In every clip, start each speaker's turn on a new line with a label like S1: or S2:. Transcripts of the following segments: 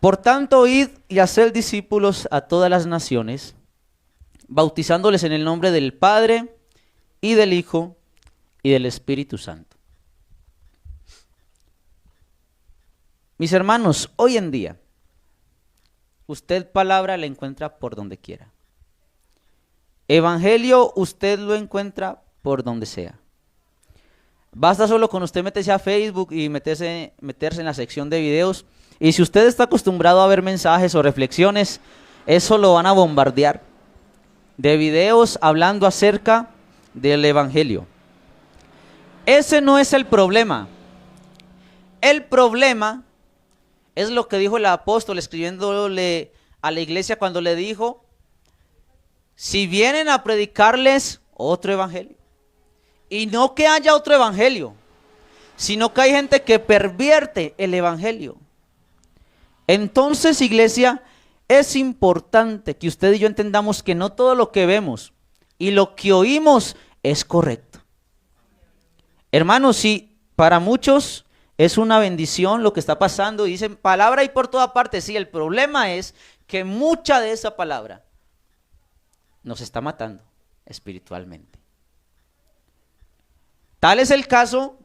S1: Por tanto, id y haced discípulos a todas las naciones, bautizándoles en el nombre del Padre y del Hijo y del Espíritu Santo. Mis hermanos, hoy en día, usted palabra la encuentra por donde quiera. Evangelio usted lo encuentra por donde sea. Basta solo con usted meterse a Facebook y meterse en la sección de videos. Y si usted está acostumbrado a ver mensajes o reflexiones, eso lo van a bombardear de videos hablando acerca del Evangelio. Ese no es el problema. El problema es lo que dijo el apóstol escribiéndole a la iglesia cuando le dijo: si vienen a predicarles otro evangelio. Y no que haya otro evangelio, sino que hay gente que pervierte el evangelio. Entonces, iglesia, es importante que usted y yo entendamos que no todo lo que vemos y lo que oímos es correcto. Hermanos, si para muchos es una bendición lo que está pasando y dicen palabra y por toda parte, sí, el problema es que mucha de esa palabra nos está matando espiritualmente. Tal es el caso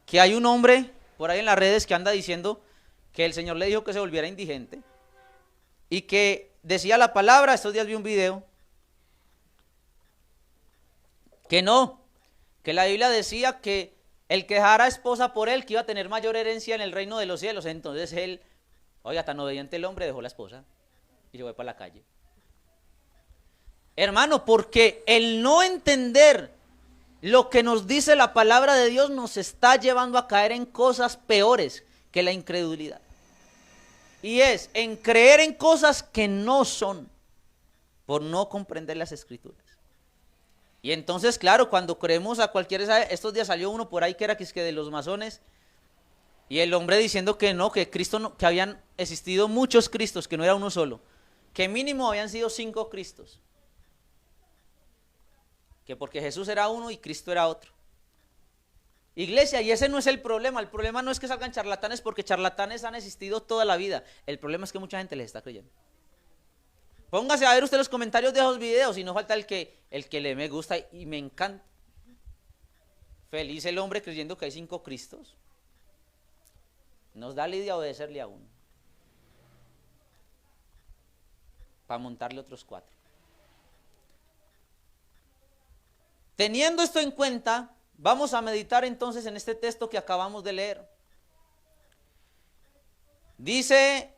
S1: que hay un hombre por ahí en las redes que anda diciendo que el Señor le dijo que se volviera indigente y que decía la palabra. Estos días vi un video que no, que la Biblia decía que el que dejara esposa por él, que iba a tener mayor herencia en el reino de los cielos. Entonces él, oiga, tan obediente el hombre, dejó la esposa y se fue para la calle. Hermano, porque el no entender lo que nos dice la palabra de Dios nos está llevando a caer en cosas peores que la incredulidad. Y es en creer en cosas que no son, por no comprender las escrituras. Y entonces, claro, cuando creemos a cualquiera, estos días salió uno por ahí que era que de los masones, y el hombre diciendo que no, que Cristo no, que habían existido muchos Cristos, que no era uno solo, que mínimo habían sido 5 Cristos. Que porque Jesús era uno y Cristo era otro. Iglesia, y ese no es el problema no es que salgan charlatanes, porque charlatanes han existido toda la vida. El problema es que mucha gente les está creyendo. Póngase a ver usted los comentarios de esos videos y no falta el que le me gusta y me encanta. Feliz el hombre creyendo que hay 5 Cristos. Nos da lidia obedecerle a uno para montarle otros 4. Teniendo esto en cuenta, vamos a meditar entonces en este texto que acabamos de leer. Dice: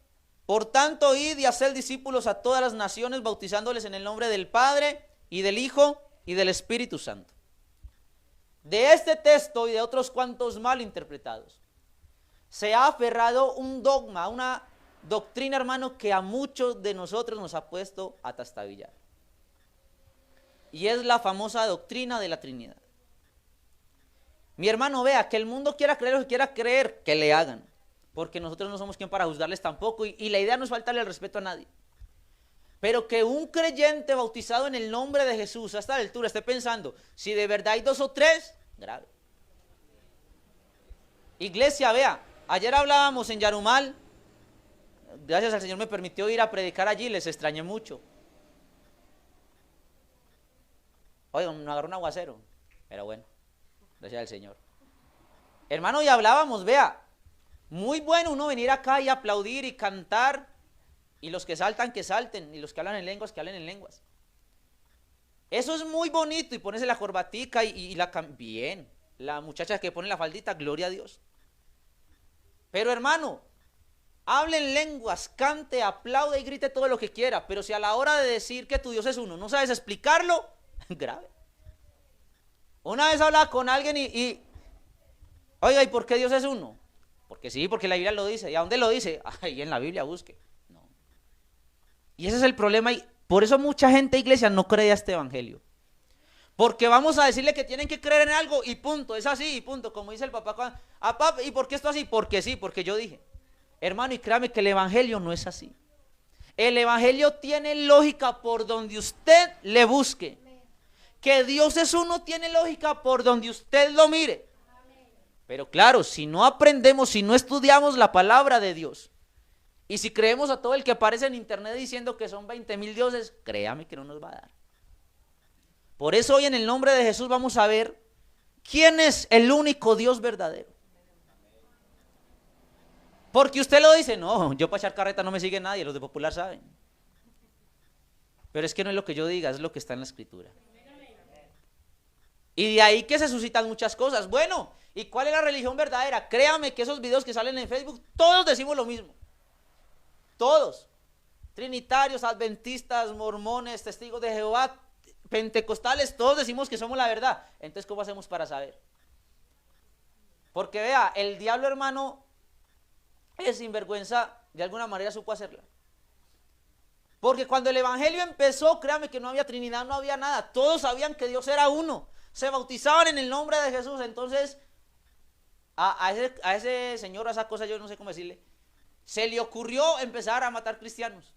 S1: por tanto, id y haced discípulos a todas las naciones, bautizándoles en el nombre del Padre y del Hijo y del Espíritu Santo. De este texto y de otros cuantos mal interpretados, se ha aferrado un dogma, una doctrina, hermano, que a muchos de nosotros nos ha puesto a trastabillar. Y es la famosa doctrina de la Trinidad. Mi hermano, vea, que el mundo quiera creer lo que quiera creer, que le hagan, porque nosotros no somos quien para juzgarles tampoco, y la idea no es faltarle el respeto a nadie. Pero que un creyente bautizado en el nombre de Jesús a esta altura esté pensando, si de verdad hay 2 o 3, grave. Iglesia, vea, ayer hablábamos en Yarumal, gracias al Señor me permitió ir a predicar allí, les extrañé mucho. Oiga, me agarró un aguacero, pero bueno, gracias al Señor. Hermano, y hablábamos, vea, muy bueno uno venir acá y aplaudir y cantar, y los que saltan, que salten, y los que hablan en lenguas, que hablen en lenguas. Eso es muy bonito, y ponerse la corbatica y bien, la muchacha que pone la faldita, gloria a Dios. Pero hermano, hable en lenguas, cante, aplaude y grite todo lo que quiera, pero si a la hora de decir que tu Dios es uno no sabes explicarlo, grave. Una vez hablaba con alguien oiga, ¿y por qué Dios es uno? Porque sí, porque la Biblia lo dice. ¿Y a dónde lo dice? Ahí en la Biblia, busque. No. Y ese es el problema, y por eso mucha gente, iglesia, no cree a este evangelio. Porque vamos a decirle que tienen que creer en algo y punto, es así y punto, como dice el papá. Papá, ¿y por qué esto así? Porque sí, porque yo dije. Hermano, y créame que el evangelio no es así. El evangelio tiene lógica por donde usted le busque. Que Dios es uno tiene lógica por donde usted lo mire. Pero claro, si no aprendemos, si no estudiamos la palabra de Dios, Y si creemos a todo el que aparece en internet diciendo que son 20,000 dioses, créame que no nos va a dar. Por eso hoy en el nombre de Jesús vamos a ver quién es el único Dios verdadero. Porque usted lo dice, no, yo para echar carreta no me sigue nadie, los de Popular saben. Pero es que no es lo que yo diga, es lo que está en la Escritura. Y de ahí que se suscitan muchas cosas. Bueno, ¿y cuál es la religión verdadera? Créame que esos videos que salen en Facebook, todos decimos lo mismo. Todos. Trinitarios, adventistas, mormones, testigos de Jehová, pentecostales, todos decimos que somos la verdad. Entonces, ¿cómo hacemos para saber? Porque vea, el diablo, hermano, es sinvergüenza, de alguna manera supo hacerla. Porque cuando el evangelio empezó, créame que no había Trinidad, no había nada. Todos sabían que Dios era uno. Se bautizaban en el nombre de Jesús. Entonces, a ese señor, a esa cosa, yo no sé cómo decirle, se le ocurrió empezar a matar cristianos.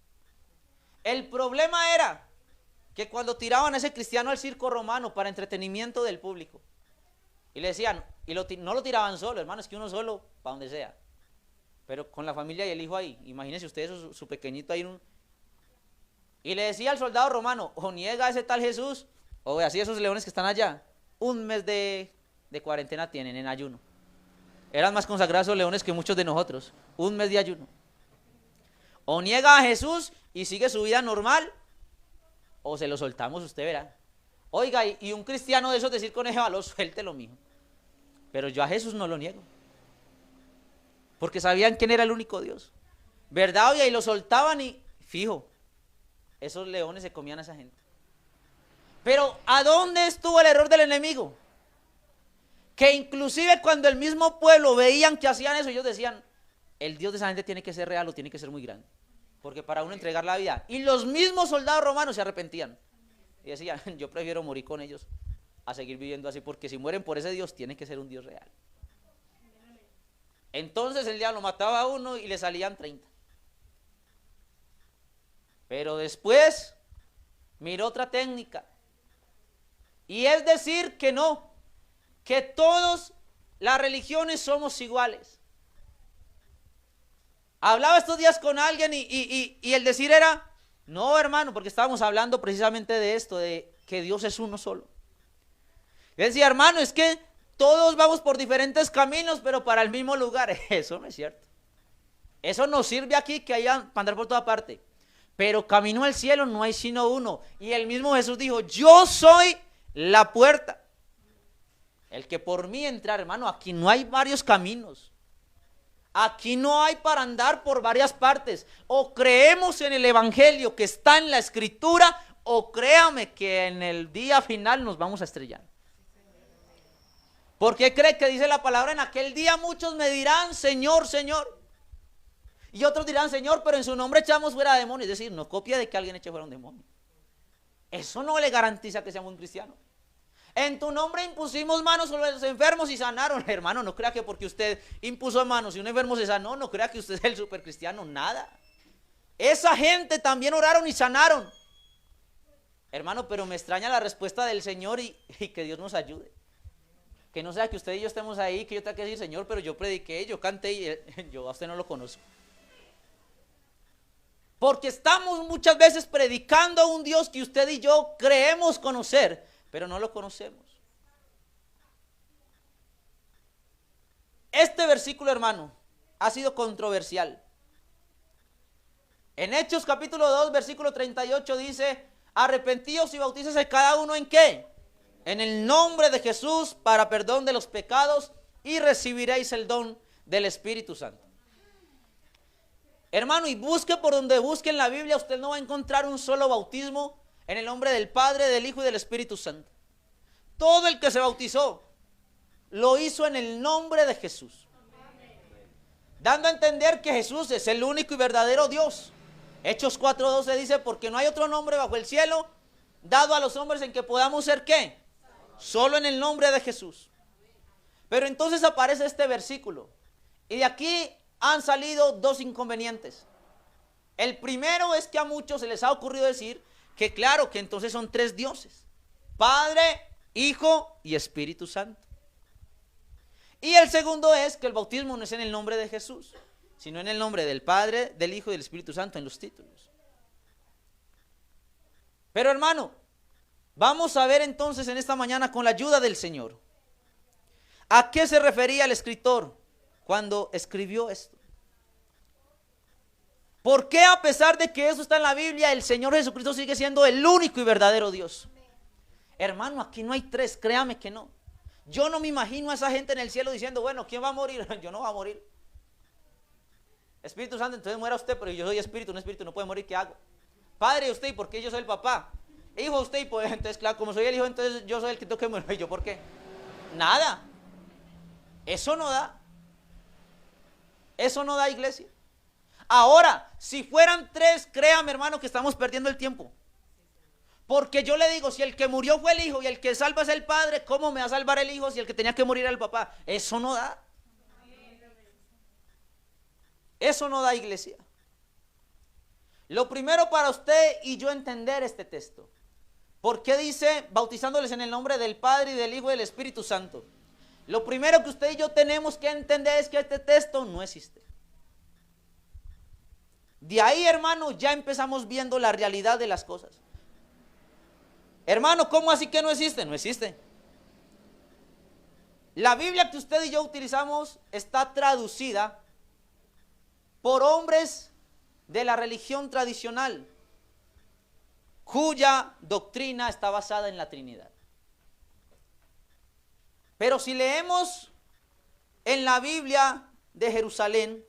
S1: El problema era que cuando tiraban a ese cristiano al circo romano para entretenimiento del público, y le decían, no lo tiraban solo, hermano, es que uno solo, para donde sea, pero con la familia y el hijo ahí, imagínense ustedes su pequeñito ahí, y le decía al soldado romano, o niega a ese tal Jesús, o así esos leones que están allá, un mes de cuarentena tienen en ayuno. Eran más consagrados esos leones que muchos de nosotros, un mes de ayuno. O niega a Jesús y sigue su vida normal, o se lo soltamos, usted verá. Oiga, y un cristiano de esos decir con ese valor, suéltelo, mijo. Pero yo a Jesús no lo niego. Porque sabían quién era el único Dios. ¿Verdad? Oiga, y lo soltaban y, fijo, esos leones se comían a esa gente. Pero ¿a dónde estuvo el error del enemigo? Que inclusive cuando el mismo pueblo veían que hacían eso, ellos decían, el Dios de esa gente tiene que ser real o tiene que ser muy grande. Porque para uno entregar la vida. Y los mismos soldados romanos se arrepentían. Y decían, yo prefiero morir con ellos a seguir viviendo así, porque si mueren por ese Dios, tiene que ser un Dios real. Entonces el diablo mataba a uno y le salían 30. Pero después miró otra técnica. Y es decir que no, que todas las religiones somos iguales. Hablaba estos días con alguien y el decir era, no, hermano, porque estábamos hablando precisamente de esto, de que Dios es uno solo. Yo decía, hermano, es que todos vamos por diferentes caminos, pero para el mismo lugar. Eso no es cierto. Eso nos sirve aquí, que haya para andar por toda parte. Pero camino al cielo no hay sino uno. Y el mismo Jesús dijo, yo soy la puerta. El que por mí entrar, hermano, aquí no hay varios caminos. Aquí no hay para andar por varias partes. O creemos en el evangelio que está en la escritura, o créame que en el día final nos vamos a estrellar. ¿Por qué cree que dice la palabra? En aquel día muchos me dirán, Señor, Señor. Y otros dirán, Señor, pero en su nombre echamos fuera demonios. Es decir, no copia de que alguien eche fuera un demonio. Eso no le garantiza que sea un cristiano. En tu nombre impusimos manos sobre los enfermos y sanaron. Hermano, no crea que porque usted impuso manos y un enfermo se sanó, no crea que usted es el supercristiano, nada. Esa gente también oraron y sanaron. Hermano, pero me extraña la respuesta del Señor y que Dios nos ayude. Que no sea que usted y yo estemos ahí, que yo tenga que decir, Señor, pero yo prediqué, yo canté y yo a usted no lo conozco. Porque estamos muchas veces predicando a un Dios que usted y yo creemos conocer, pero no lo conocemos. Este versículo, hermano, ha sido controversial. En Hechos capítulo 2, versículo 38 dice, arrepentíos y bautícese cada uno ¿en qué? En el nombre de Jesús para perdón de los pecados y recibiréis el don del Espíritu Santo. Hermano, y busque por donde busque en la Biblia, usted no va a encontrar un solo bautismo en el nombre del Padre, del Hijo y del Espíritu Santo. Todo el que se bautizó lo hizo en el nombre de Jesús, dando a entender que Jesús es el único y verdadero Dios. Hechos 4:12 dice, porque no hay otro nombre bajo el cielo dado a los hombres en que podamos ser ¿qué? Solo en el nombre de Jesús. Pero entonces aparece este versículo y de aquí han salido dos inconvenientes. El primero es que a muchos se les ha ocurrido decir que claro, que entonces son tres dioses, Padre, Hijo y Espíritu Santo. Y el segundo es que el bautismo no es en el nombre de Jesús, sino en el nombre del Padre, del Hijo y del Espíritu Santo en los títulos. Pero hermano, vamos a ver entonces en esta mañana con la ayuda del Señor, ¿a qué se refería el escritor cuando escribió esto? ¿Por qué a pesar de que eso está en la Biblia, el Señor Jesucristo sigue siendo el único y verdadero Dios? Hermano, aquí no hay tres, créame que no. Yo no me imagino a esa gente en el cielo diciendo, bueno, ¿quién va a morir? Yo no voy a morir. Espíritu Santo, entonces muera usted, pero yo soy espíritu, un espíritu no puede morir, ¿qué hago? Padre, usted, ¿y por qué yo soy el papá? Hijo, usted, y pues entonces, claro, como soy el hijo, entonces yo soy el que tengo que morir. ¿Y yo por qué? Nada. Eso no da. Eso no da, iglesia. Ahora, si fueran tres, créame, hermano, que estamos perdiendo el tiempo. Porque yo le digo, si el que murió fue el hijo y el que salva es el padre, ¿cómo me va a salvar el hijo si el que tenía que morir era el papá? Eso no da. Eso no da, iglesia. Lo primero para usted y yo entender este texto. ¿Por qué dice bautizándoles en el nombre del Padre y del Hijo y del Espíritu Santo? Lo primero que usted y yo tenemos que entender es que este texto no existe. De ahí, hermano, ya empezamos viendo la realidad de las cosas. Hermano, ¿cómo así que no existe? No existe. La Biblia que usted y yo utilizamos está traducida por hombres de la religión tradicional, cuya doctrina está basada en la Trinidad. Pero si leemos en la Biblia de Jerusalén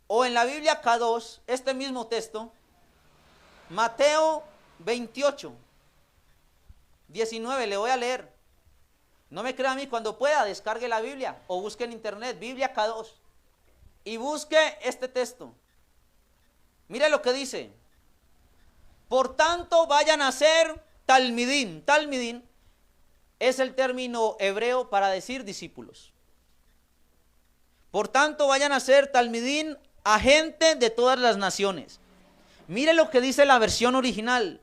S1: o en la Biblia K2, este mismo texto, Mateo 28, 19, le voy a leer. No me crea a mí, cuando pueda, descargue la Biblia o busque en internet, Biblia K2, y busque este texto. Mire lo que dice. Por tanto, vayan a ser talmidín. Talmidín es el término hebreo para decir discípulos. Por tanto, vayan a ser talmidín a gente de todas las naciones. Mire lo que dice la versión original.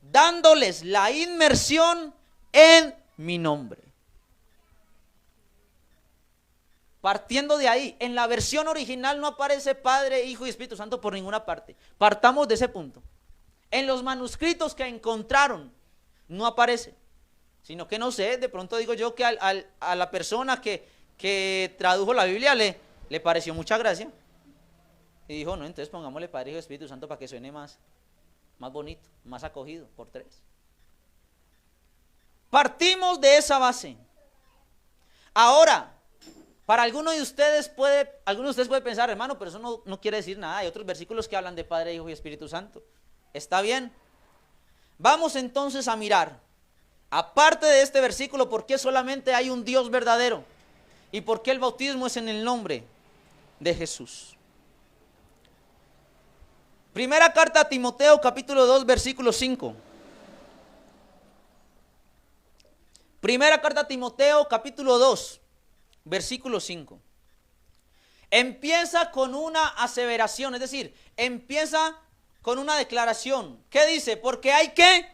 S1: Dándoles la inmersión en mi nombre. Partiendo de ahí, en la versión original no aparece Padre, Hijo y Espíritu Santo por ninguna parte. Partamos de ese punto. En los manuscritos que encontraron no aparece, sino que no sé, de pronto digo yo que a la persona que tradujo la Biblia le pareció mucha gracia. Y dijo, no, entonces pongámosle Padre, Hijo y Espíritu Santo para que suene más bonito, más acogido por tres. Partimos de esa base. Ahora, para algunos de ustedes puede pensar, hermano, pero eso no quiere decir nada. Hay otros versículos que hablan de Padre, Hijo y Espíritu Santo. ¿Está bien? Vamos entonces a mirar, aparte de este versículo, por qué solamente hay un Dios verdadero y por qué el bautismo es en el nombre de Jesús. Primera carta a Timoteo, capítulo 2, versículo 5. Primera carta a Timoteo, capítulo 2, versículo 5. Empieza con una aseveración, es decir, empieza con una declaración. ¿Qué dice? Porque hay ¿qué?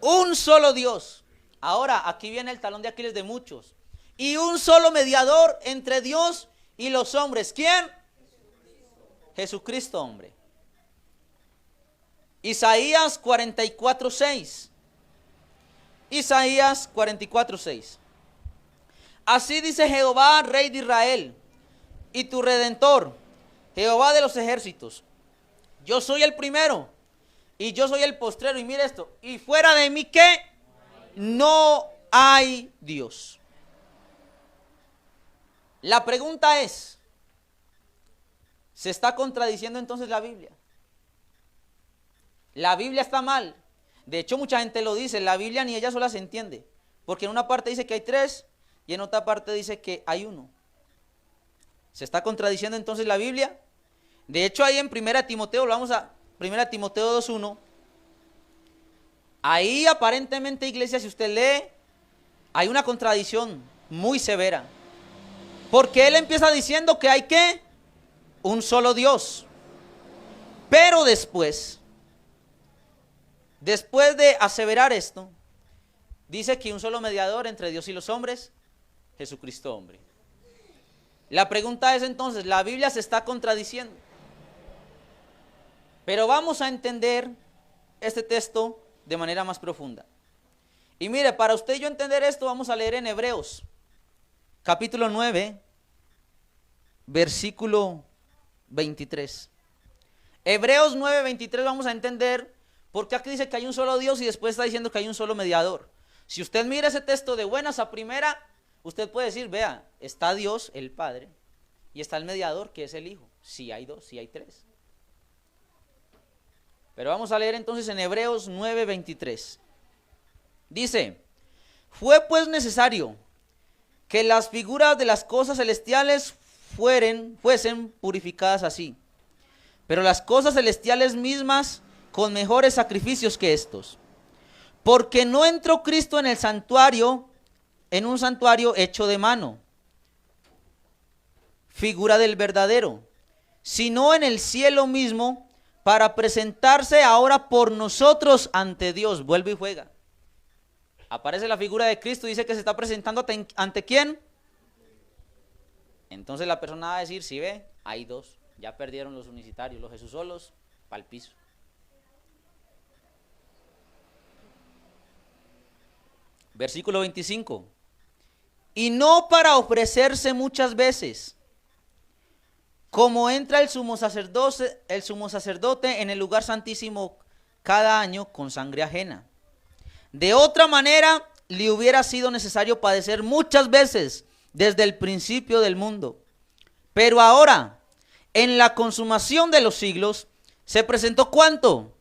S1: Un solo Dios. Ahora, aquí viene el talón de Aquiles de muchos. Y un solo mediador entre Dios y los hombres. ¿Quién? Jesucristo, hombre. Isaías 44:6. Isaías 44:6. Así dice Jehová, Rey de Israel, y tu Redentor, Jehová de los ejércitos. Yo soy el primero y yo soy el postrero. Y mire esto, y fuera de mí ¿qué? No hay Dios. La pregunta es, ¿se está contradiciendo entonces la Biblia? La Biblia está mal. De hecho, mucha gente lo dice, la Biblia ni ella sola se entiende. Porque en una parte dice que hay tres y en otra parte dice que hay uno. ¿Se está contradiciendo entonces la Biblia? De hecho, ahí en 1 Timoteo, vamos a 1 Timoteo 2:1. Ahí aparentemente, iglesia, si usted lee, hay una contradicción muy severa. Porque él empieza diciendo que hay ¿qué? Un solo Dios. Pero después de aseverar esto, dice que un solo mediador entre Dios y los hombres, Jesucristo hombre. La pregunta es entonces, ¿la Biblia se está contradiciendo? Pero vamos a entender este texto de manera más profunda. Y mire, para usted y yo entender esto, vamos a leer en Hebreos, capítulo 9, versículo 23. Hebreos 9, 23 vamos a entender por qué aquí dice que hay un solo Dios y después está diciendo que hay un solo mediador. Si usted mira ese texto de buenas a primera, usted puede decir, vea, está Dios, el Padre, y está el mediador, que es el Hijo. Sí hay dos, sí hay tres. Pero vamos a leer entonces en Hebreos 9, 23. Dice, fue pues necesario que las figuras de las cosas celestiales fuesen purificadas así, pero las cosas celestiales mismas con mejores sacrificios que estos. Porque no entró Cristo en el santuario, en un santuario hecho de mano, figura del verdadero, sino en el cielo mismo, para presentarse ahora por nosotros ante Dios. Vuelve y juega. Aparece la figura de Cristo y dice que se está presentando ante ¿quién? Entonces la persona va a decir, si ve, hay dos. Ya perdieron los unicitarios, los Jesús solos, pa'l piso. Versículo 25. Y no para ofrecerse muchas veces, como entra el sumo sacerdote en el lugar santísimo cada año con sangre ajena. De otra manera, le hubiera sido necesario padecer muchas veces desde el principio del mundo. Pero ahora, en la consumación de los siglos, se presentó ¿cuánto?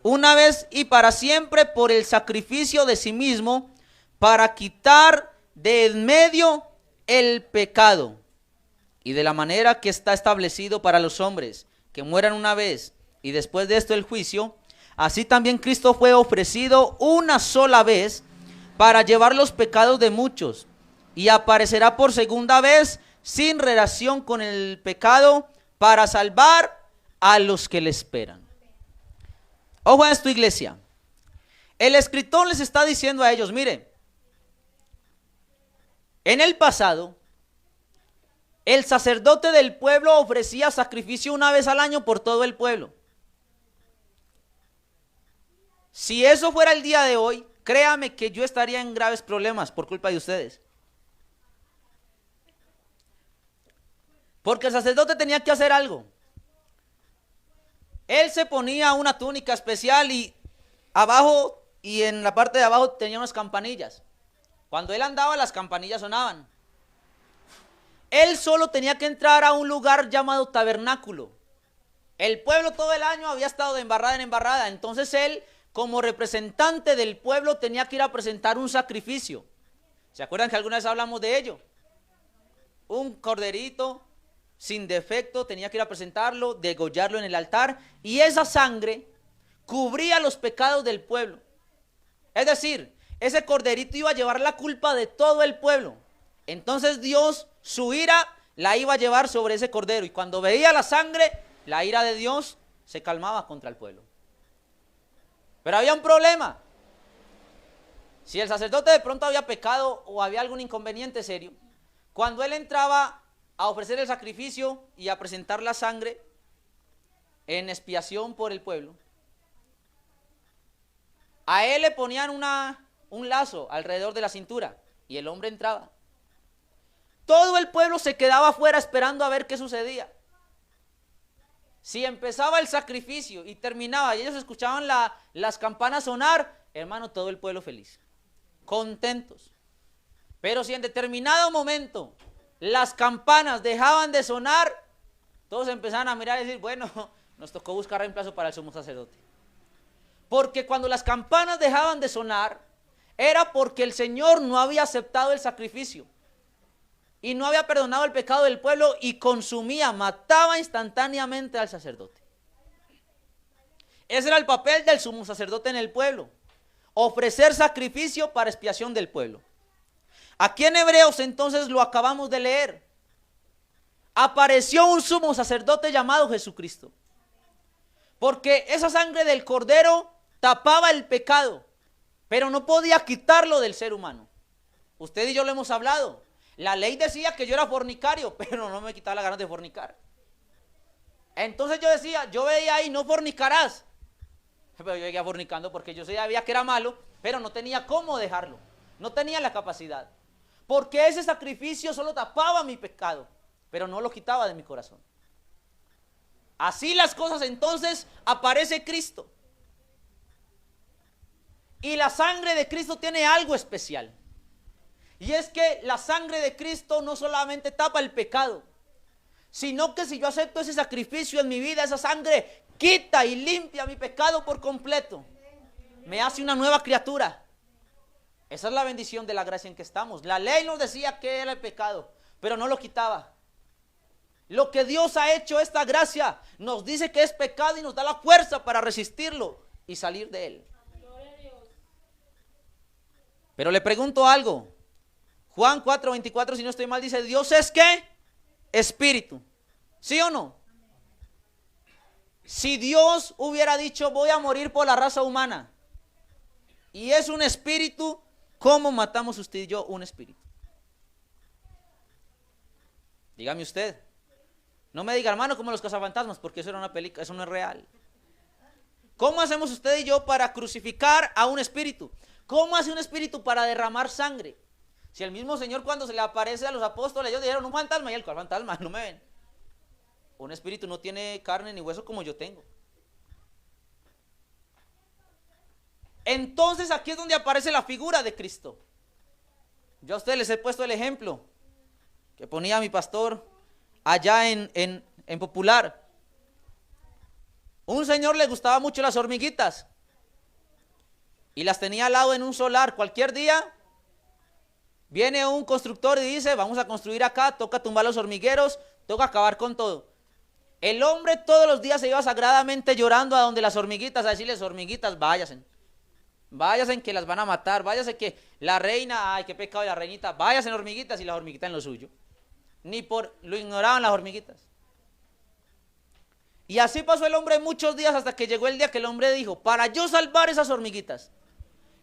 S1: Una vez y para siempre por el sacrificio de sí mismo, para quitar de en medio el pecado. Y de la manera que está establecido para los hombres, que mueran una vez y después de esto el juicio, así también Cristo fue ofrecido una sola vez para llevar los pecados de muchos, y aparecerá por segunda vez sin relación con el pecado para salvar a los que le esperan. Ojo a esto, iglesia. El escritor les está diciendo a ellos, mire, en el pasado, el sacerdote del pueblo ofrecía sacrificio una vez al año por todo el pueblo. Si eso fuera el día de hoy, créame que yo estaría en graves problemas por culpa de ustedes. Porque el sacerdote tenía que hacer algo. Él se ponía una túnica especial y abajo y en la parte de abajo tenía unas campanillas. Cuando él andaba, las campanillas sonaban. Él solo tenía que entrar a un lugar llamado tabernáculo. El pueblo todo el año había estado de embarrada en embarrada. Entonces él, como representante del pueblo, tenía que ir a presentar un sacrificio. ¿Se acuerdan que alguna vez hablamos de ello? Un corderito sin defecto, tenía que ir a presentarlo, degollarlo en el altar, y esa sangre cubría los pecados del pueblo. Es decir, ese corderito iba a llevar la culpa de todo el pueblo. Entonces Dios, su ira, la iba a llevar sobre ese cordero, y cuando veía la sangre, la ira de Dios se calmaba contra el pueblo. Pero había un problema. Si el sacerdote de pronto había pecado o había algún inconveniente serio, cuando él entraba a ofrecer el sacrificio y a presentar la sangre en expiación por el pueblo, a él le ponían un lazo alrededor de la cintura y el hombre entraba. Todo el pueblo se quedaba afuera esperando a ver qué sucedía. Si empezaba el sacrificio y terminaba y ellos escuchaban las campanas sonar, hermano, todo el pueblo feliz, contentos. Pero si en determinado momento las campanas dejaban de sonar, todos empezaban a mirar y decir, bueno, nos tocó buscar reemplazo para el sumo sacerdote. Porque cuando las campanas dejaban de sonar, era porque el Señor no había aceptado el sacrificio y no había perdonado el pecado del pueblo y consumía, mataba instantáneamente al sacerdote. Ese era el papel del sumo sacerdote en el pueblo, ofrecer sacrificio para expiación del pueblo. Aquí en Hebreos entonces lo acabamos de leer. Apareció un sumo sacerdote llamado Jesucristo. Porque esa sangre del cordero tapaba el pecado, pero no podía quitarlo del ser humano. Usted y yo lo hemos hablado. La ley decía que yo era fornicario, pero no me quitaba las ganas de fornicar. Entonces yo decía, yo veía ahí, no fornicarás. Pero yo seguía fornicando porque yo sabía que era malo, pero no tenía cómo dejarlo. No tenía la capacidad. Porque ese sacrificio solo tapaba mi pecado, pero no lo quitaba de mi corazón. Así las cosas, entonces aparece Cristo. Y la sangre de Cristo tiene algo especial. Y es que la sangre de Cristo no solamente tapa el pecado, sino que si yo acepto ese sacrificio en mi vida, esa sangre quita y limpia mi pecado por completo. Me hace una nueva criatura. Esa es la bendición de la gracia en que estamos. La ley nos decía que era el pecado, pero no lo quitaba. Lo que Dios ha hecho, esta gracia, nos dice que es pecado y nos da la fuerza para resistirlo y salir de él. Pero le pregunto algo. Juan 4:24, si no estoy mal, dice, Dios es ¿qué? Espíritu. ¿Sí o no? Si Dios hubiera dicho, voy a morir por la raza humana, y es un espíritu, ¿cómo matamos usted y yo un espíritu? Dígame usted. No me diga, hermano, como los cazafantasmas, porque eso era una película, eso no es real. ¿Cómo hacemos usted y yo para crucificar a un espíritu? ¿Cómo hace un espíritu para derramar sangre? Si el mismo Señor, cuando se le aparece a los apóstoles, ellos dijeron un fantasma, y él, ¿cuál fantasma? No me ven. Un espíritu no tiene carne ni hueso como yo tengo. Entonces aquí es donde aparece la figura de Cristo. Yo a ustedes les he puesto el ejemplo que ponía mi pastor allá en Popular. Un señor le gustaba mucho las hormiguitas y las tenía al lado en un solar. Cualquier día viene un constructor y dice, vamos a construir acá, toca tumbar los hormigueros, toca acabar con todo. El hombre todos los días se iba sagradamente llorando a donde las hormiguitas, a decirles, hormiguitas, váyanse. Váyanse que las van a matar, váyanse que la reina, ay, qué pecado de la reinita, váyanse hormiguitas, y las hormiguitas en lo suyo. Ni por, lo ignoraban las hormiguitas. Y así pasó el hombre muchos días hasta que llegó el día que el hombre dijo, para yo salvar esas hormiguitas,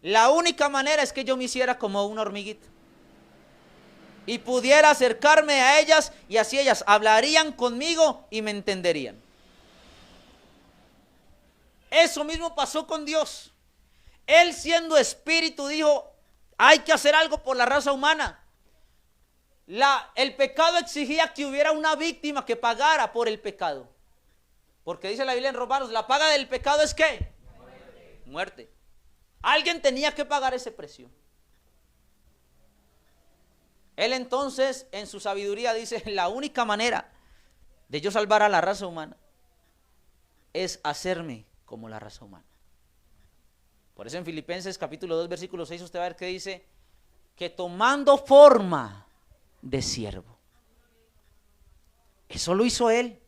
S1: la única manera es que yo me hiciera como una hormiguita. Y pudiera acercarme a ellas y así ellas hablarían conmigo y me entenderían. Eso mismo pasó con Dios. Él siendo espíritu dijo, hay que hacer algo por la raza humana. El pecado exigía que hubiera una víctima que pagara por el pecado. Porque dice la Biblia en Romanos, la paga del pecado es ¿qué? Muerte. Muerte. Alguien tenía que pagar ese precio. Él entonces, en su sabiduría, dice, la única manera de yo salvar a la raza humana es hacerme como la raza humana. Por eso en Filipenses capítulo 2, versículo 6, usted va a ver que dice, que tomando forma de siervo. Eso lo hizo él.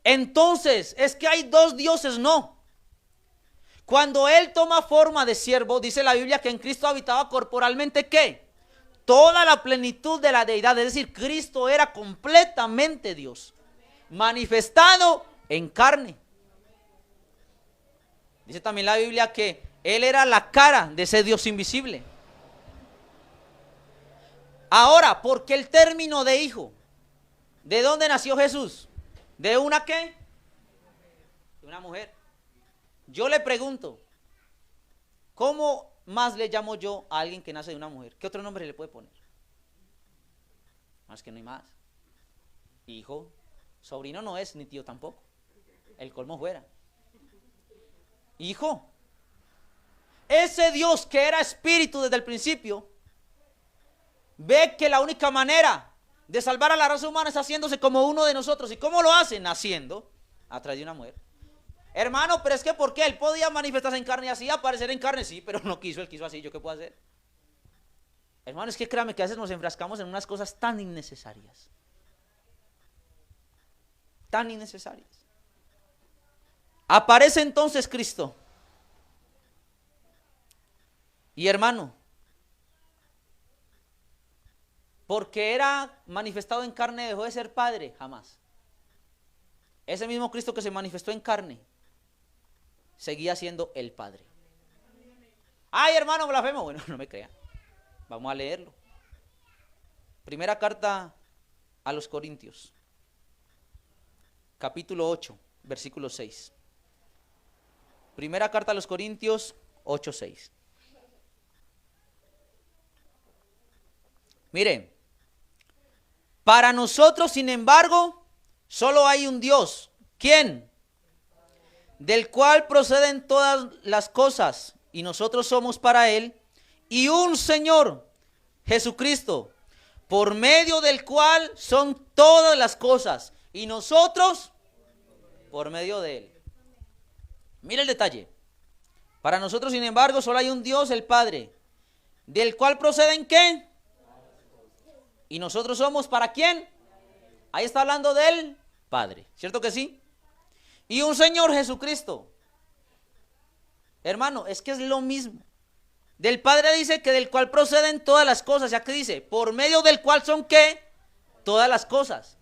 S1: Entonces, es que hay dos dioses, no. Cuando él toma forma de siervo, dice la Biblia que en Cristo habitaba corporalmente, ¿qué? Toda la plenitud de la deidad, es decir, Cristo era completamente Dios, manifestado en carne. Dice también la Biblia que Él era la cara de ese Dios invisible. Ahora, ¿por qué el término de hijo? ¿De dónde nació Jesús? ¿De una qué? De una mujer. Yo le pregunto, ¿cómo más le llamo yo a alguien que nace de una mujer? ¿Qué otro nombre le puede poner? Más que no hay más. Hijo, sobrino no es, ni tío tampoco. El colmo fuera. Hijo. Ese Dios que era espíritu desde el principio, ve que la única manera de salvar a la raza humana es haciéndose como uno de nosotros. ¿Y cómo lo hace? Naciendo a través de una mujer. Hermano, pero es que ¿por qué? Él podía manifestarse en carne y así, aparecer en carne, sí, pero no quiso, él quiso así, ¿yo qué puedo hacer? Hermano, es que créame que a veces nos enfrascamos en unas cosas tan innecesarias. Tan innecesarias. Aparece entonces Cristo. Y hermano, porque era manifestado en carne dejó de ser padre, jamás. Ese mismo Cristo que se manifestó en carne seguía siendo el Padre. Ay, hermano, blasfemo. Bueno, no me crean. Vamos a leerlo. Primera carta a los Corintios, capítulo 8, versículo 6. Primera carta a los Corintios 8, 6. Miren, para nosotros, sin embargo, solo hay un Dios. ¿Quién? Del cual proceden todas las cosas, y nosotros somos para Él, y un Señor, Jesucristo, por medio del cual son todas las cosas, y nosotros por medio de Él. Mira el detalle. Para nosotros, sin embargo, solo hay un Dios, el Padre, del cual proceden ¿qué? Y nosotros somos ¿para quién? Ahí está hablando del Padre, ¿cierto que sí? Y un Señor Jesucristo. Hermano, es que es lo mismo. Del Padre dice que del cual proceden todas las cosas. Ya que dice, por medio del cual son ¿qué? Todas las cosas.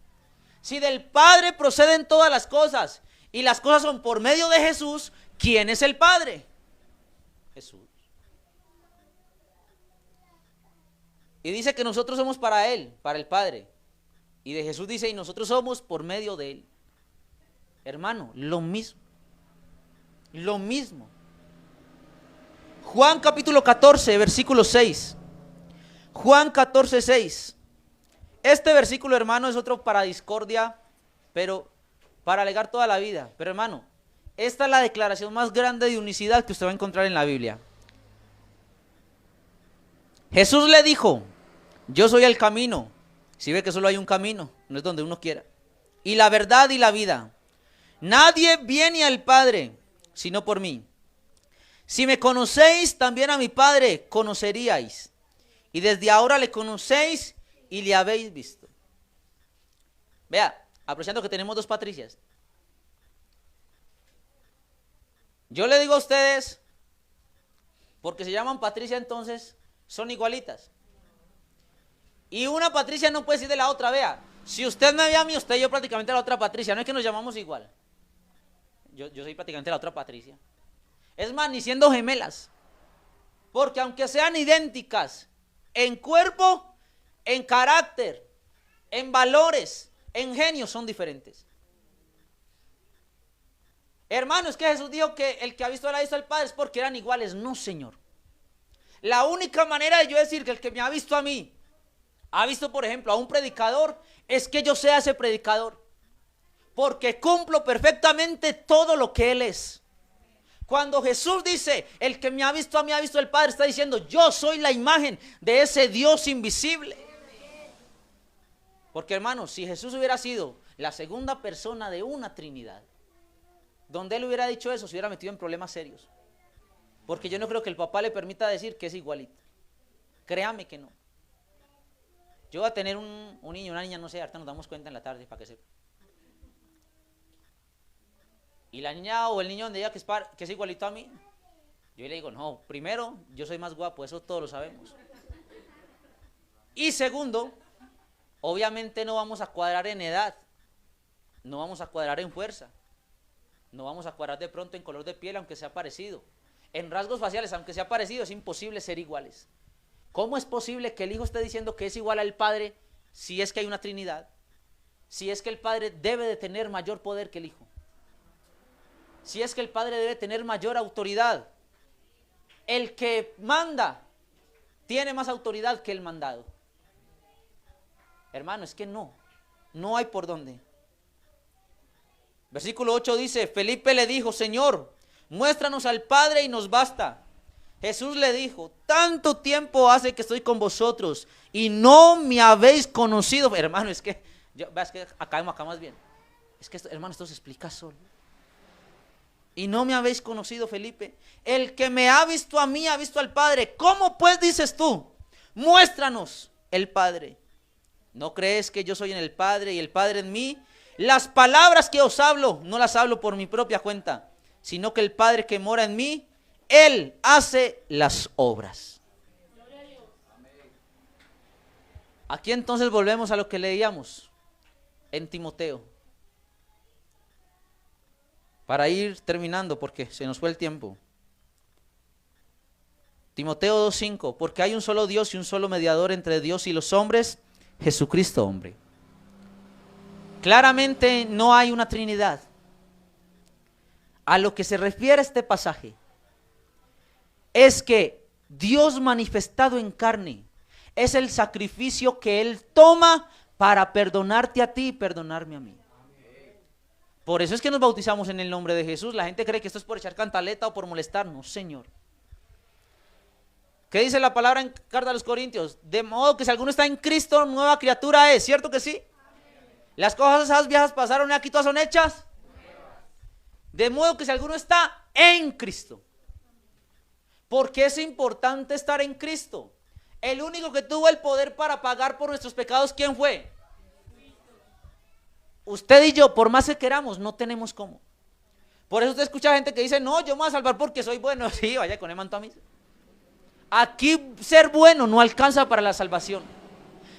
S1: Si del Padre proceden todas las cosas y las cosas son por medio de Jesús, ¿quién es el Padre? Jesús. Y dice que nosotros somos para Él, para el Padre. Y de Jesús dice, y nosotros somos por medio de Él. Hermano, lo mismo. Lo mismo. Juan capítulo 14, versículo 6. Juan 14, 6. Este versículo, hermano, es otro para discordia, pero para alegar toda la vida. Pero hermano, esta es la declaración más grande de unicidad que usted va a encontrar en la Biblia. Jesús le dijo, yo soy el camino. Si ve que solo hay un camino, no es donde uno quiera. Y la verdad y la vida. Nadie viene al Padre, sino por mí. Si me conocéis, también a mi Padre conoceríais. Y desde ahora le conocéis y le habéis visto. Vea, aprovechando que tenemos dos Patricias. Yo le digo a ustedes, porque se llaman Patricia, entonces son igualitas. Y una Patricia no puede decir de la otra, vea, si usted me ve a mí, usted y yo prácticamente la otra Patricia, no es que nos llamamos igual. Yo soy prácticamente la otra Patricia. Es más, ni siendo gemelas. Porque aunque sean idénticas en cuerpo, en carácter, en valores, en genio, son diferentes. Hermano, es que Jesús dijo que el que ha visto al Padre es porque eran iguales. No, Señor. La única manera de yo decir que el que me ha visto a mí, ha visto, por ejemplo, a un predicador, es que yo sea ese predicador. Porque cumplo perfectamente todo lo que Él es. Cuando Jesús dice, el que me ha visto a mí ha visto al Padre, está diciendo, yo soy la imagen de ese Dios invisible. Porque hermanos, si Jesús hubiera sido la segunda persona de una Trinidad, donde Él hubiera dicho eso, se hubiera metido en problemas serios. Porque yo no creo que el papá le permita decir que es igualito. Créame que no. Yo voy a tener un niño, una niña, no sé, ahorita nos damos cuenta en la tarde para que sepa. Y la niña o el niño donde diga que es igualito a mí, yo le digo, no, primero, yo soy más guapo, eso todos lo sabemos. Y segundo, obviamente no vamos a cuadrar en edad, no vamos a cuadrar en fuerza, no vamos a cuadrar de pronto en color de piel, aunque sea parecido. En rasgos faciales, aunque sea parecido, es imposible ser iguales. ¿Cómo es posible que el Hijo esté diciendo que es igual al Padre si es que hay una Trinidad? Si es que el Padre debe de tener mayor poder que el Hijo. Si es que el Padre debe tener mayor autoridad. El que manda tiene más autoridad que el mandado. Hermano, es que no hay por dónde. Versículo 8 dice, Felipe le dijo, Señor, muéstranos al Padre y nos basta. Jesús le dijo, tanto tiempo hace que estoy con vosotros y no me habéis conocido. Hermano, es que acá más bien. Es que hermano, esto se explica solo. Y no me habéis conocido, Felipe. El que me ha visto a mí, ha visto al Padre. ¿Cómo pues dices tú? Muéstranos el Padre. ¿No crees que yo soy en el Padre y el Padre en mí? Las palabras que os hablo, no las hablo por mi propia cuenta, sino que el Padre que mora en mí, Él hace las obras. Aquí entonces volvemos a lo que leíamos en Timoteo. Para ir terminando, porque se nos fue el tiempo. Timoteo 2:5, porque hay un solo Dios y un solo mediador entre Dios y los hombres, Jesucristo hombre. Claramente no hay una Trinidad. A lo que se refiere este pasaje es que Dios manifestado en carne es el sacrificio que Él toma para perdonarte a ti y perdonarme a mí. Por eso es que nos bautizamos en el nombre de Jesús. La gente cree que esto es por echar cantaleta o por molestarnos, Señor. ¿Qué dice la palabra en carta a los Corintios? De modo que si alguno está en Cristo, nueva criatura es, ¿cierto que sí? Las cosas esas viejas pasaron y aquí todas son hechas. De modo que si alguno está en Cristo. ¿Por qué es importante estar en Cristo? El único que tuvo el poder para pagar por nuestros pecados, ¿quién fue? Usted y yo, por más que queramos, no tenemos cómo. Por eso usted escucha gente que dice, no, yo me voy a salvar porque soy bueno. Sí, vaya con el manto a mí. Aquí ser bueno no alcanza para la salvación.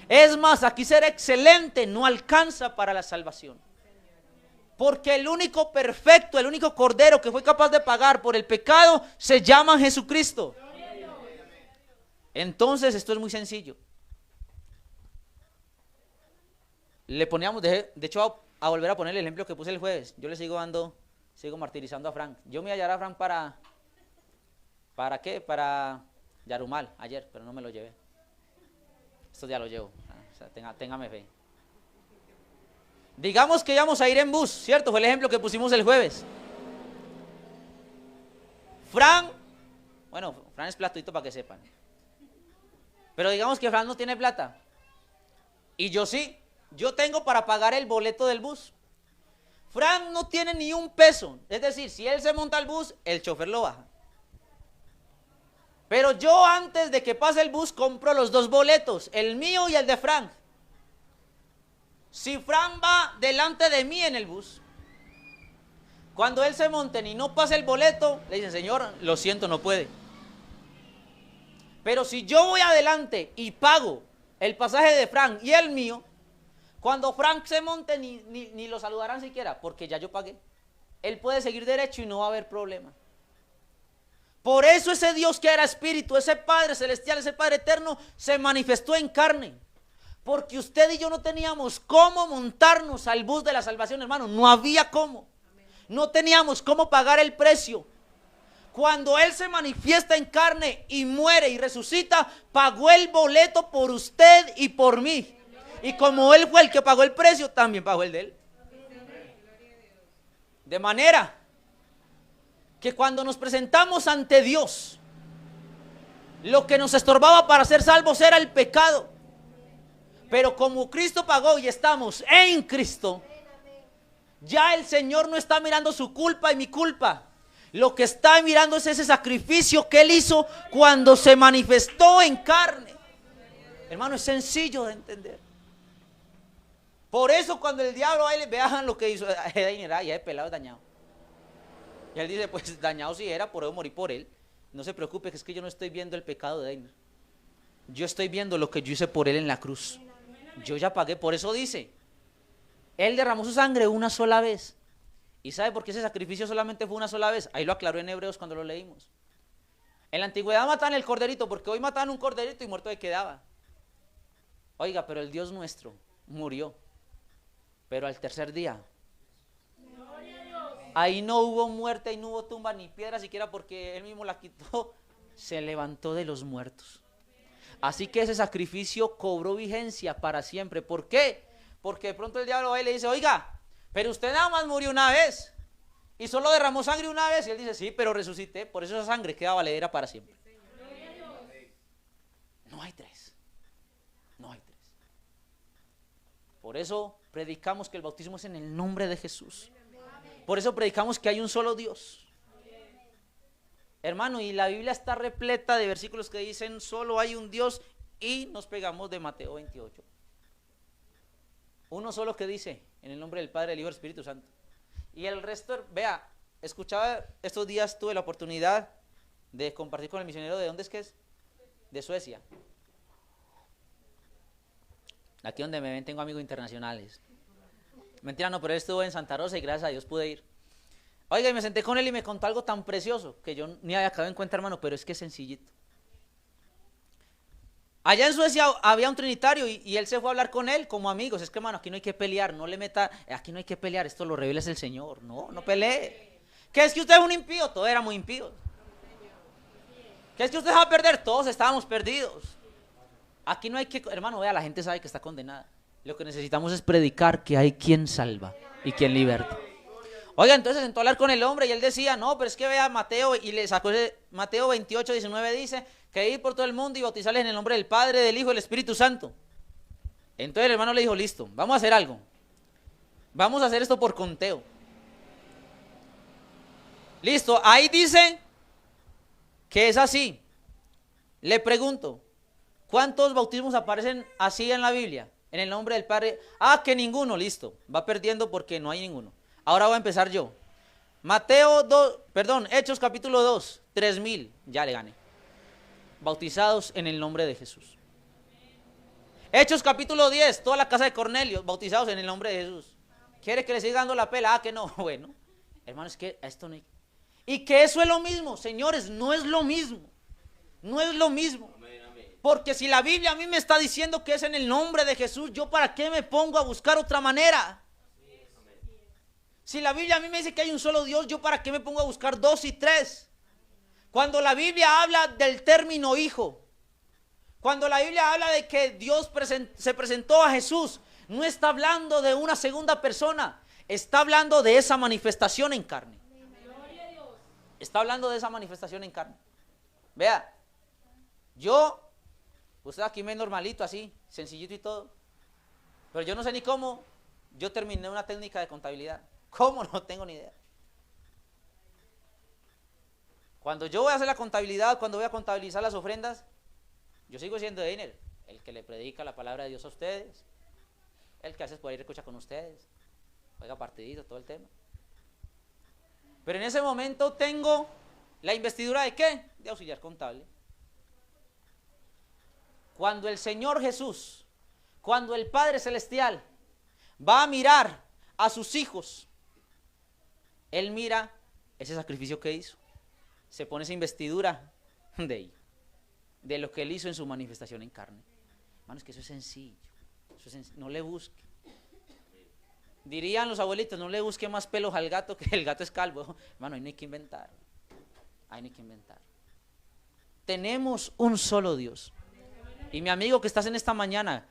S1: Es más, aquí ser excelente no alcanza para la salvación. Porque el único perfecto, el único cordero que fue capaz de pagar por el pecado se llama Jesucristo. Entonces esto es muy sencillo. Le poníamos, de hecho a volver a poner el ejemplo que puse el jueves. Yo le sigo martirizando a Frank. Yo me iba a hallar a Frank ¿para qué? Para Yarumal ayer, pero no me lo llevé. Esto ya lo llevo, o sea, téngame fe. Digamos que íbamos a ir en bus, ¿cierto? Fue el ejemplo que pusimos el jueves. Fran es platito para que sepan. Pero digamos que Fran no tiene plata. Y yo sí, yo tengo para pagar el boleto del bus. Fran no tiene ni un peso. Es decir, si él se monta al bus, el chofer lo baja. Pero yo antes de que pase el bus compro los dos boletos, el mío y el de Fran. Si Fran va delante de mí en el bus, cuando él se monte y no pase el boleto, le dicen, señor, lo siento, no puede. Pero si yo voy adelante y pago el pasaje de Fran y el mío, cuando Frank se monte ni lo saludarán siquiera, porque ya yo pagué. Él puede seguir derecho y no va a haber problema. Por eso ese Dios que era espíritu, ese Padre celestial, ese Padre eterno, se manifestó en carne. Porque usted y yo no teníamos cómo montarnos al bus de la salvación, hermano. No había cómo. No teníamos cómo pagar el precio. Cuando Él se manifiesta en carne y muere y resucita, pagó el boleto por usted y por mí. Y como Él fue el que pagó el precio, también pagó el de Él. De manera que cuando nos presentamos ante Dios, lo que nos estorbaba para ser salvos era el pecado. Pero como Cristo pagó y estamos en Cristo, ya el Señor no está mirando su culpa y mi culpa. Lo que está mirando es ese sacrificio que Él hizo cuando se manifestó en carne. Hermano, es sencillo de entender. Por eso cuando el diablo ahí le vean lo que hizo, ya es pelado, es dañado. Y él dice, pues dañado si era, por eso morí por él. No se preocupe, que es que yo no estoy viendo el pecado de Dainer. Yo estoy viendo lo que yo hice por él en la cruz. Yo ya pagué, por eso dice, Él derramó su sangre una sola vez. ¿Y sabe por qué ese sacrificio solamente fue una sola vez? Ahí lo aclaró en Hebreos cuando lo leímos. En la antigüedad mataban el corderito, porque hoy mataban un corderito y muerto le quedaba. Oiga, pero el Dios nuestro murió, pero al tercer día, ahí no hubo muerte, ahí no hubo tumba ni piedra siquiera, porque Él mismo la quitó, se levantó de los muertos. Así que ese sacrificio cobró vigencia para siempre. ¿Por qué? Porque de pronto el diablo ahí le dice, oiga, pero usted nada más murió una vez y solo derramó sangre una vez. Y él dice, sí, pero resucité, por eso esa sangre queda valedera para siempre. No hay tres. No hay tres. Por eso predicamos que el bautismo es en el nombre de Jesús. Por eso predicamos que hay un solo Dios. Hermano, y la Biblia está repleta de versículos que dicen solo hay un Dios, y nos pegamos de Mateo 28. Uno solo que dice, en el nombre del Padre, del Hijo y del Espíritu Santo. Y el resto, vea, escuchaba estos días, tuve la oportunidad de compartir con el misionero. ¿De dónde es que es? De Suecia. Aquí donde me ven tengo amigos internacionales. Mentira, no, pero él estuvo en Santa Rosa y gracias a Dios pude ir. Oiga, y me senté con él y me contó algo tan precioso que yo ni había quedado en cuenta, hermano, pero es que es sencillito. Allá en Suecia había un trinitario y él se fue a hablar con él como amigos. Es que, hermano, aquí no hay que pelear, no le meta, aquí no hay que pelear, esto lo revela el Señor. No, no pelee. ¿Qué es que usted es un impío? Todos éramos impíos. ¿Qué es que usted va a perder? Todos estábamos perdidos. Aquí no hay que, hermano, vea, la gente sabe que está condenada. Lo que necesitamos es predicar que hay quien salva y quien liberta. Oiga, entonces se sentó a hablar con el hombre y él decía, no, pero es que vea Mateo, y le sacó Mateo 28, 19 dice, que ir por todo el mundo y bautizarles en el nombre del Padre, del Hijo y del Espíritu Santo. Entonces el hermano le dijo, listo, vamos a hacer algo. Vamos a hacer esto por conteo. Listo, ahí dice que es así. Le pregunto, ¿cuántos bautismos aparecen así en la Biblia? En el nombre del Padre. Ah, que ninguno, listo. Va perdiendo porque no hay ninguno. Ahora voy a empezar yo. Hechos capítulo 2, 3,000, ya le gané. Bautizados en el nombre de Jesús. Hechos capítulo 10, toda la casa de Cornelio, bautizados en el nombre de Jesús. ¿Quiere que le siga dando la pela? Ah, que no. Bueno, hermanos, es que esto no hay. Y que eso es lo mismo, señores, no es lo mismo. No es lo mismo. Porque si la Biblia a mí me está diciendo que es en el nombre de Jesús, ¿yo para qué me pongo a buscar otra manera? Si la Biblia a mí me dice que hay un solo Dios, ¿yo para qué me pongo a buscar 2 y 3? Cuando la Biblia habla del término hijo, cuando la Biblia habla de que Dios se presentó a Jesús, no está hablando de una segunda persona, está hablando de esa manifestación en carne. Está hablando de esa manifestación en carne. Vea, usted aquí me normalito así, sencillito y todo, pero yo no sé ni cómo yo terminé una técnica de contabilidad. ¿Cómo? No tengo ni idea. Cuando yo voy a hacer la contabilidad, cuando voy a contabilizar las ofrendas, yo sigo siendo Einer, el que le predica la palabra de Dios a ustedes, el que hace por ahí escucha con ustedes, juega partidito, todo el tema. Pero en ese momento tengo la investidura de ¿qué? De auxiliar contable. Cuando el Señor Jesús, cuando el Padre Celestial va a mirar a sus hijos, Él mira ese sacrificio que hizo, se pone esa investidura de lo que Él hizo en su manifestación en carne. Hermano, es que eso es sencillo, no le busque. Dirían los abuelitos, no le busque más pelos al gato que el gato es calvo. Hermano, ahí no hay que inventar. Ahí no hay que inventar. Tenemos un solo Dios. Y mi amigo que estás en esta mañana,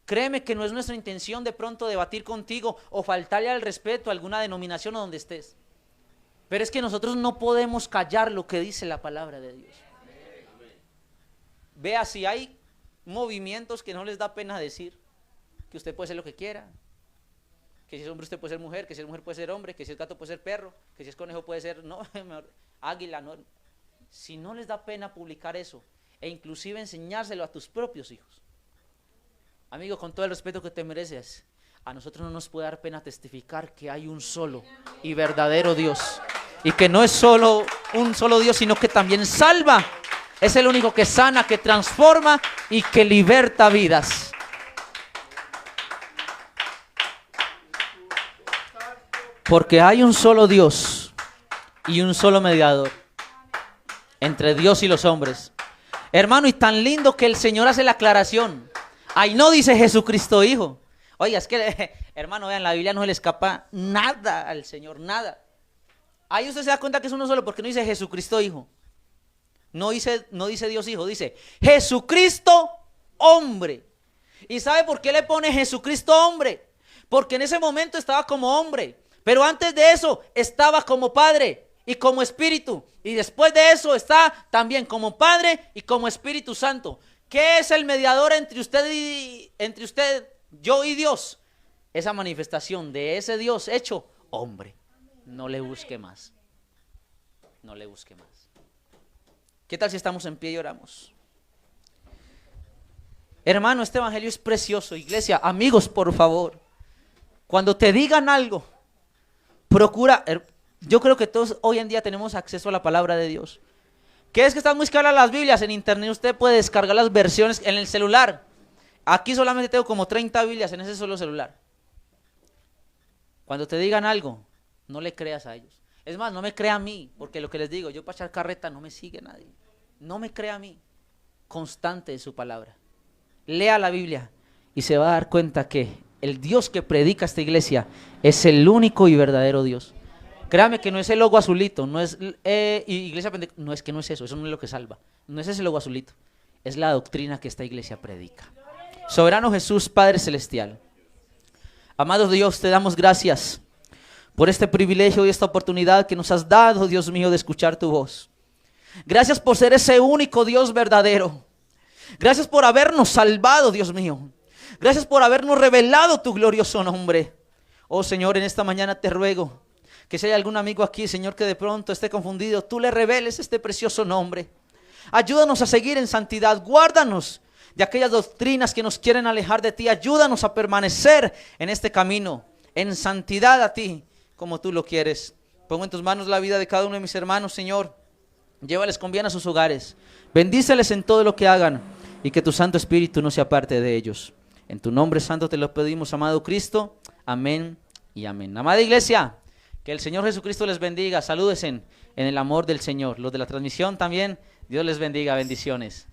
S1: créeme que no es nuestra intención de pronto debatir contigo o faltarle al respeto a alguna denominación o donde estés. Pero es que nosotros no podemos callar lo que dice la palabra de Dios. Vea, si hay movimientos que no les da pena decir, que usted puede ser lo que quiera, que si es hombre usted puede ser mujer, que si es mujer puede ser hombre, que si es gato puede ser perro, que si es conejo puede ser águila, no. Si no les da pena publicar eso e inclusive enseñárselo a tus propios hijos, amigo, con todo el respeto que te mereces, a nosotros no nos puede dar pena testificar que hay un solo y verdadero Dios, y que no es solo un solo Dios, sino que también salva. Es el único que sana, que transforma y que liberta vidas. Porque hay un solo Dios y un solo mediador entre Dios y los hombres. Hermano, y tan lindo que el Señor hace la aclaración. Ahí no dice Jesucristo Hijo. Oiga, es que, hermano, vean, la Biblia no se le escapa nada al Señor, nada. Ahí usted se da cuenta que es uno solo, porque no dice Jesucristo Hijo. No dice Dios Hijo, dice Jesucristo hombre. ¿Y sabe por qué le pone Jesucristo hombre? Porque en ese momento estaba como hombre, pero antes de eso estaba como Padre y como Espíritu, y después de eso está también como Padre y como Espíritu Santo. ¿Qué es el mediador entre usted, yo y Dios? Esa manifestación de ese Dios hecho hombre. No le busque más. No le busque más. ¿Qué tal si estamos en pie y oramos? Hermano, este evangelio es precioso. Iglesia, amigos, por favor, cuando te digan algo, procura. Yo creo que todos hoy en día tenemos acceso a la palabra de Dios. ¿Qué es que están muy caras las Biblias? En internet usted puede descargar las versiones en el celular. Aquí solamente tengo como 30 Biblias en ese solo celular. Cuando te digan algo, no le creas a ellos. Es más, no me crea a mí, porque lo que les digo, yo para echar carreta no me sigue nadie. No me crea a mí. Constante de su palabra. lea la Biblia y se va a dar cuenta que el Dios que predica esta iglesia es el único y verdadero Dios. Créame que no es el logo azulito, no es iglesia pentecostal, no es que no es eso no es lo que salva, no es ese logo azulito, es la doctrina que esta iglesia predica. Soberano Jesús, Padre Celestial, amado Dios, te damos gracias por este privilegio y esta oportunidad que nos has dado, Dios mío, de escuchar tu voz. Gracias por ser ese único Dios verdadero. Gracias por habernos salvado, Dios mío. Gracias por habernos revelado tu glorioso nombre. Oh Señor, en esta mañana te ruego que si hay algún amigo aquí, Señor, que de pronto esté confundido, tú le reveles este precioso nombre. Ayúdanos a seguir en santidad, guárdanos de aquellas doctrinas que nos quieren alejar de ti. Ayúdanos a permanecer en este camino, en santidad a ti, como tú lo quieres. Pongo en tus manos la vida de cada uno de mis hermanos, Señor. Llévales con bien a sus hogares. Bendíceles en todo lo que hagan y que tu Santo Espíritu no se aparte de ellos. En tu nombre santo te lo pedimos, amado Cristo. Amén y amén. Amada iglesia, que el Señor Jesucristo les bendiga. Salúdense en el amor del Señor. Los de la transmisión también, Dios les bendiga. Bendiciones.